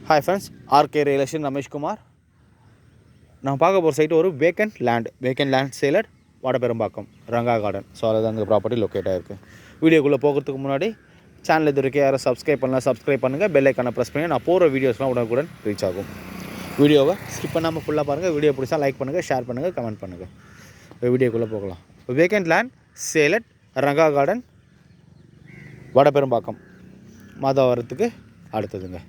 Hi friends, RK Real Estate Ramesh Kumar. நான் பார்க்க போகிற சைட்டு ஒரு vacant land salad Vadaperumbakkam Ranga garden. So அதுதான் அந்த ப்ராப்பர்ட்டி லொக்கேட் ஆகிருக்கு. வீடியோக்குள்ளே போகிறதுக்கு முன்னாடி சேனல் இது வரைக்கும் யாரும் சப்ஸ்கிரைப் பண்ணுங்கள், பெல் ஐக்கானை ப்ரெஸ் பண்ணி நான் போகிற வீடியோஸ்லாம் உடனுக்குடன் ரீச் ஆகும். வீடியோவை ஸ்கிப் பண்ணாமல் ஃபுல்லாக பாருங்கள். வீடியோ பிடிச்சா லைக் பண்ணுங்கள், ஷேர் பண்ணுங்கள், கமெண்ட் பண்ணுங்கள். வீடியோக்குள்ளே போகலாம். Vacant land sale at Ranga Garden Vadaperumbakkam மாதவரத்துக்கு அடுத்ததுங்க.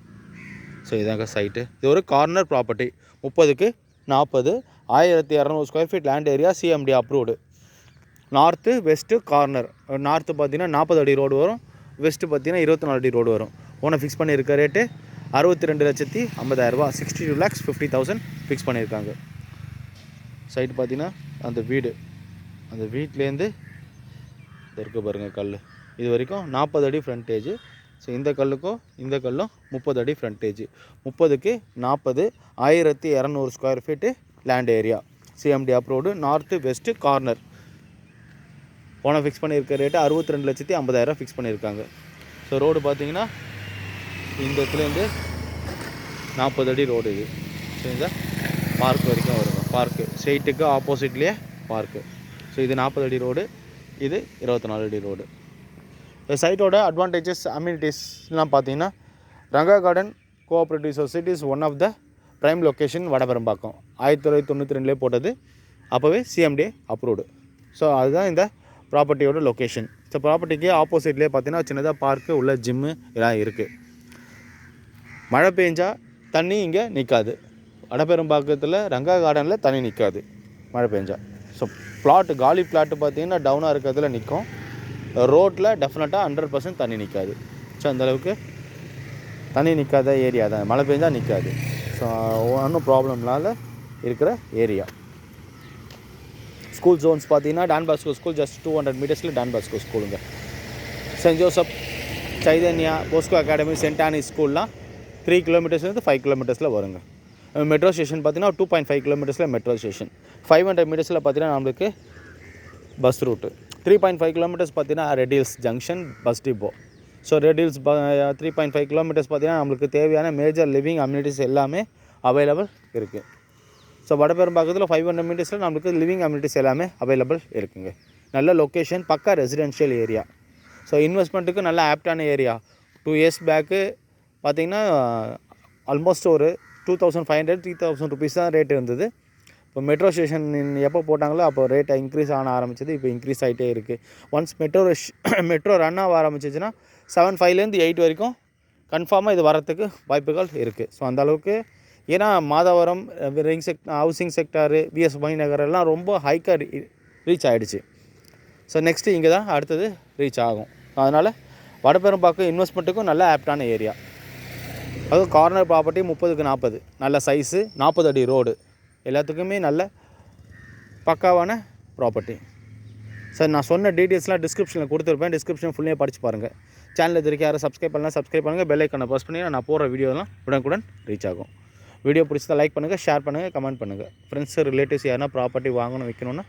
ஸோ இதாங்க சைட்டு. இது ஒரு கார்னர் ப்ராப்பர்ட்டி. 30க்கு 40 1200 square feet land area, CMD approved. North west corner. North பார்த்தீங்கன்னா 40 அடி ரோடு வரும், வெஸ்ட்டு பார்த்தீங்கன்னா 24 அடி ரோடு வரும். ஓனை ஃபிக்ஸ் பண்ணியிருக்க ரேட்டு 62,50,000, 62,50,000 ஃபிக்ஸ் பண்ணியிருக்காங்க. சைட்டு பார்த்தீங்கன்னா அந்த வீட்லேருந்து இருக்க பாருங்கள் கல். இது வரைக்கும் 40 அடி ஃப்ரண்டேஜ். ஸோ இந்த கல்லும் 30 அடி ஃப்ரண்டேஜ். 30க்கு 40 1200 square feet land area, CMD approved. North west corner. போன ஃபிக்ஸ் பண்ணியிருக்க ரேட்டு 62,50,000 ஃபிக்ஸ் பண்ணியிருக்காங்க. ஸோ ரோடு பார்த்தீங்கன்னா இந்த இடத்துலேருந்து 40 அடி ரோடு. இது ஸோ இந்த பார்க் வரைக்கும் வருங்க. பார்க்கு சைட்டுக்கு ஆப்போசிட்லேயே பார்க்கு. ஸோ இது 40 அடி ரோடு, இது 24 அடி ரோடு. சைட்டோட அட்வான்டேஜஸ் அம்யூனிட்டிஸ்லாம் பார்த்தீங்கன்னா Ranga garden cooperative society is one of the prime location Vadaperumbakkam. 1992 போட்டது, அப்போவே சிஎம்டி அப்ரூவ்டு. ஸோ அதுதான் இந்த ப்ராப்பர்ட்டியோட லொக்கேஷன். ஸோ ப்ராப்பர்ட்டிக்கு ஆப்போசிட்லேயே பார்த்தீங்கன்னா சின்னதாக பார்க்கு உள்ள ஜிம்மு எல்லாம் இருக்குது. மழை பெஞ்சால் தண்ணி இங்கே நிற்காது. வடபெரும்பாக்கத்தில் ரங்கா கார்டனில் தண்ணி நிற்காது மழை பெஞ்சால். ஸோ காலி பிளாட்டு பார்த்தீங்கன்னா டவுனாக இருக்கிறதுல நிற்கும். ரோட்டில் டெஃபினட்டாக 100% தண்ணி நிற்காது. ஸோ அந்தளவுக்கு தண்ணி நிற்காத ஏரியா தான். மழை பெஞ்சால் நிற்காது. ஸோ ஒன்றும் ப்ராப்ளம்னால இருக்கிற ஏரியா. ஸ்கூல் ஜோன்ஸ் பார்த்தீங்கன்னா டான் பாஸ்கோ ஸ்கூல் ஜஸ்ட் 200 மீட்டர்ஸில் டான் பாஸ்கோ ஸ்கூலுங்க. Saint Joseph, Chaitanya, Bosco Academy, Saint Anne ஸ்கூல்லாம் 3 கிலோமீட்டர்ஸ்லேருந்து 5 கிலோமீட்டர்ஸில் வருங்க. மெட்ரோ ஸ்டேஷன் பார்த்தீங்கன்னா 2.5 கிலோமீட்டர்ஸில் மெட்ரோ ஸ்டேஷன். 500 மீட்டர்ஸில் பார்த்தீங்கன்னா நம்மளுக்கு பஸ் ரூட்டு. 3.5 கிலோமீட்டர்ஸ் பார்த்தீங்கன்னா red hills junction bus depot. So red hills 3.5 kilometres பார்த்தீங்கன்னா நம்மளுக்கு தேவையான மேஜர் லிவிங் அம்யூனிட்டிஸ் எல்லாமே அவைலபிள் இருக்குது. ஸோ வடபெரும்பாக்கத்தில் 500 மீட்டர்ஸில் நம்மளுக்கு லிவிங் அம்யூனிட்டிஸ் எல்லாமே அவைலபிள் இருக்குங்க. நல்ல லொக்கேஷன், பக்கா ரெசிடென்ஷியல் ஏரியா. ஸோ இன்வெஸ்ட்மெண்ட்டுக்கு நல்ல ஆப்டான ஏரியா. 2 இயர்ஸ் பேக்கு பார்த்திங்கன்னா ஆல்மோஸ்ட் ஒரு 2,500-3,000 ருபீஸ் தான் ரேட் இருந்தது. இப்போ மெட்ரோ ஸ்டேஷன் எப்போ போட்டாங்களோ அப்போ ரேட்டை இன்க்ரீஸ் ஆரம்பிச்சது. இப்போ இன்க்ரீஸ் ஆகிட்டே இருக்குது. ஒன்ஸ் மெட்ரோ ரன் ஆக ஆரம்பிச்சிச்சுன்னா 7.5லேருந்து 8 வரைக்கும் கன்ஃபார்மாக இது வரத்துக்கு வாய்ப்புகள் இருக்குது. ஸோ அந்தளவுக்கு ஏன்னா மாதவரம் ஹவுசிங் செக்டாரு, விஎஸ் நகர் எல்லாம் ரொம்ப ஹைக்காக ரீச் ஆகிடுச்சு. ஸோ நெக்ஸ்ட்டு இங்கே தான் அடுத்தது ரீச் ஆகும். அதனால் வடபெரும்பாக்கம் இன்வெஸ்ட்மெண்ட்டுக்கும் நல்ல ஆப்டான ஏரியா. அதுவும் கார்னர் ப்ராப்பர்ட்டி 30க்கு 40 நல்ல சைஸு, 40 அடி ரோடு, எல்லாத்துக்குமே நல்ல பக்காவான ப்ராப்பர்ட்டி. சார் நான் சொன்ன டீட்டெயில்ஸ்லாம் டிஸ்கிரிப்ஷனில் கொடுத்துருப்பேன். டிஸ்கிரிப்ஷன் ஃபுல்லையே படித்து பாருங்கள். சேனல் இது வரைக்கும் யாரும் சப்ஸ்கிரைப் பண்ணுங்கள், பெல் ஐக்கானை ப்ரெஸ் பண்ணி நான் போகிற வீடியோலாம் உடனுக்குடன் ரீச் ஆகும். வீடியோ பிடிச்சதா லைக் பண்ணுங்கள், ஷேர் பண்ணுங்கள், கமெண்ட் பண்ணுங்கள். ஃப்ரெண்ட்ஸு ரிலேட்டிவ்ஸ் யாருன்னா ப்ராப்பர்ட்டி வாங்கணும், விற்கணுன்னா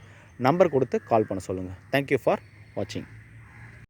நம்பர் கொடுத்து கால் பண்ண சொல்லுங்கள். தேங்க்யூ ஃபார் வாட்சிங்.